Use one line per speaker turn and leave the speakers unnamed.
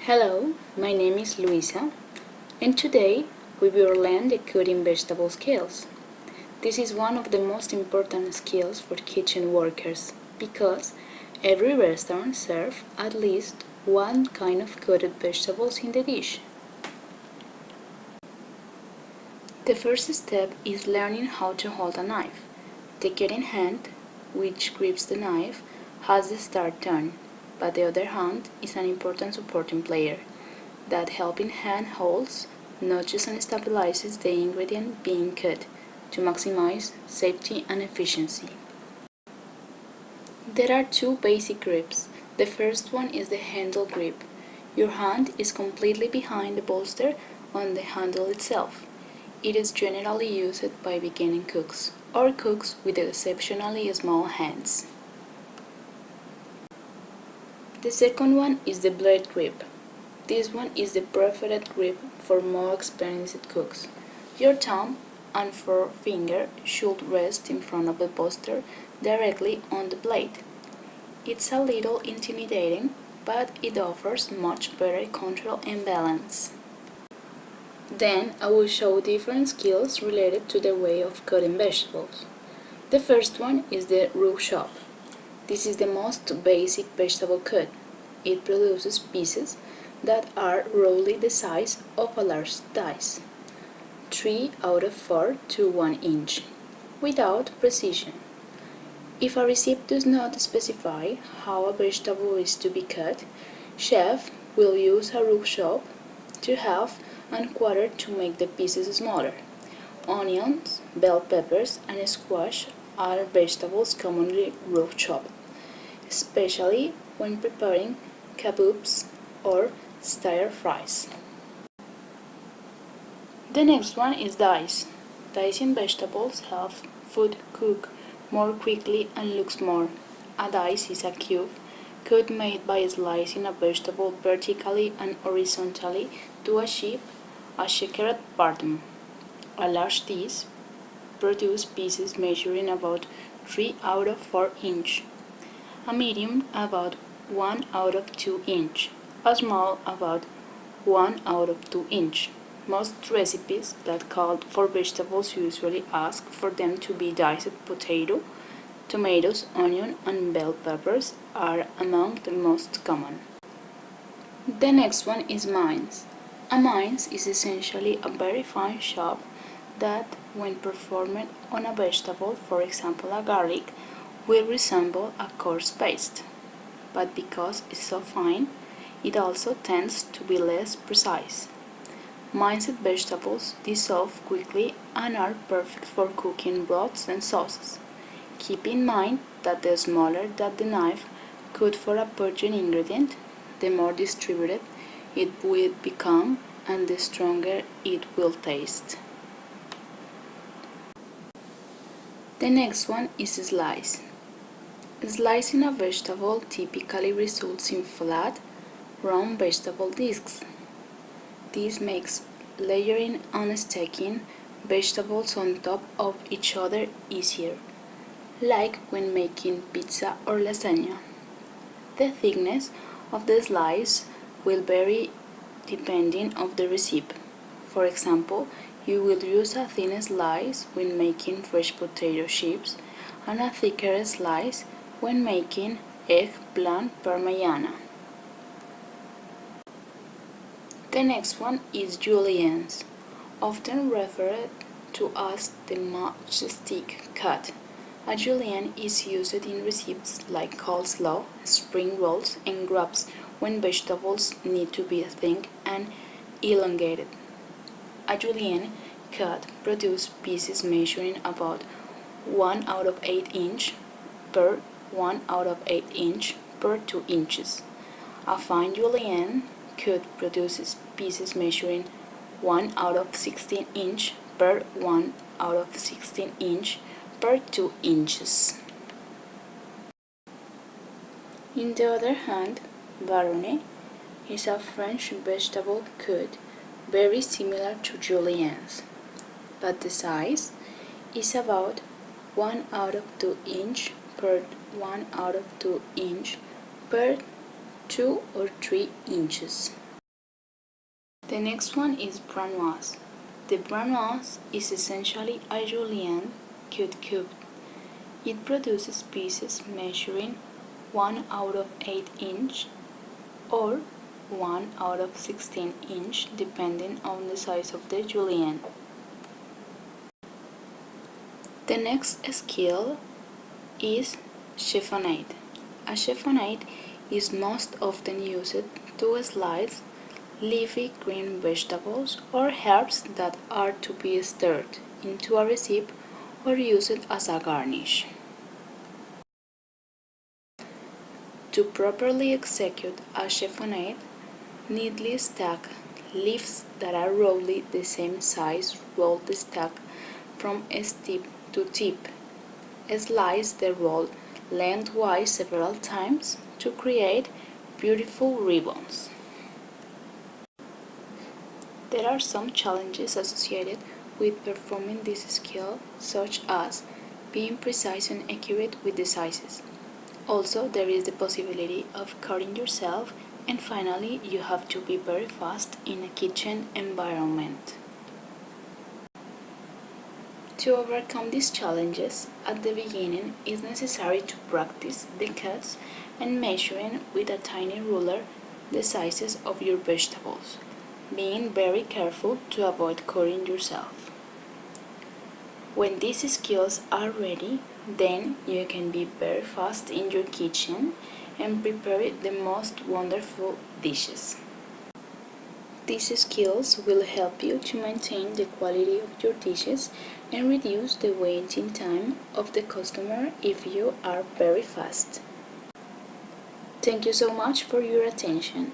Hello, my name is Luisa, and today we will learn the cutting vegetable skills. This is one of the most important skills for kitchen workers because every restaurant serves at least one kind of cutted vegetables in the dish. The first step is learning how to hold a knife. The cutting hand, which grips the knife, has the start turn, but the other hand is an important supporting player. That helping hand holds, nudges and stabilizes the ingredient being cut to maximize safety and efficiency. There are two basic grips. The first one is the handle grip. Your hand is completely behind the bolster on the handle itself. It is generally used by beginning cooks or cooks with exceptionally small hands. The second one is the blade grip. This one is the preferred grip for more experienced cooks. Your thumb and forefinger should rest in front of the bolster directly on the blade. It's a little intimidating, but it offers much better control and balance. Then I will show different skills related to the way of cutting vegetables. The first one is the rough chop. This is the most basic vegetable cut. It produces pieces that are roughly the size of a large dice, 3 out of 4 to 1 inch, without precision. If a recipe does not specify how a vegetable is to be cut, chef will use a rough chop to half and quarter to make the pieces smaller. Onions, bell peppers, and squash are vegetables commonly rough chopped, especially when preparing kebabs or stir fries. The next one is dice. Dicing vegetables help food cook more quickly and looks more. A dice is a cube cut made by slicing a vegetable vertically and horizontally to achieve a checkered pattern. A large dice produces pieces measuring about 3 out of 4 inch, a medium about 1 out of 2 inch, a small about 1 out of 2 inch. Most recipes that call for vegetables usually ask for them to be diced. Potato, tomatoes, onion, and bell peppers are among the most common. The next one is mince. A mince is essentially a very fine chop that, when performed on a vegetable, for example a garlic, will resemble a coarse paste. But because it's so fine, it also tends to be less precise. Minced vegetables dissolve quickly and are perfect for cooking broths and sauces. Keep in mind that the smaller that the knife cut for a virgin ingredient, the more distributed it will become and the stronger it will taste. The next one is slice. Slicing a vegetable typically results in flat, round vegetable discs. This makes layering and stacking vegetables on top of each other easier, like when making pizza or lasagna. The thickness of the slice will vary depending on the recipe. For example, you will use a thin slice when making fresh potato chips and a thicker slice when making eggplant parmigiana. The next one is juliennes, often referred to as the matchstick cut. A julienne is used in recipes like coleslaw, spring rolls, and grubs when vegetables need to be thin and elongated. A julienne cut produces pieces measuring about 1 out of 8 inch per 1 out of 8 inch per 2 inches. A fine julienne cut produces pieces measuring 1 out of 16 inch per 1 out of 16 inch per 2 inches. In the other hand, baronne is a French vegetable cut very similar to juliennes, but the size is about 1 out of 2 inch per 1 out of 2 inch per 2 or 3 inches. The next one is brunoise. The brunoise is essentially a julienne cut cube. It produces pieces measuring 1 out of 8 inch or 1 out of 16 inch depending on the size of the julienne. The next skill is chiffonade. A chiffonade is most often used to slice leafy green vegetables or herbs that are to be stirred into a recipe or used as a garnish. To properly execute a chiffonade, neatly stack leaves that are roughly the same size rolled stack from tip to tip. Slice the roll lengthwise several times to create beautiful ribbons. There are some challenges associated with performing this skill, such as being precise and accurate with the sizes. Also, there is the possibility of cutting yourself, and finally, you have to be very fast in a kitchen environment. To overcome these challenges, at the beginning it is necessary to practice the cuts and measuring with a tiny ruler the sizes of your vegetables, being very careful to avoid cutting yourself. When these skills are ready, then you can be very fast in your kitchen and prepare the most wonderful dishes. These skills will help you to maintain the quality of your dishes and reduce the waiting time of the customer if you are very fast. Thank you so much for your attention.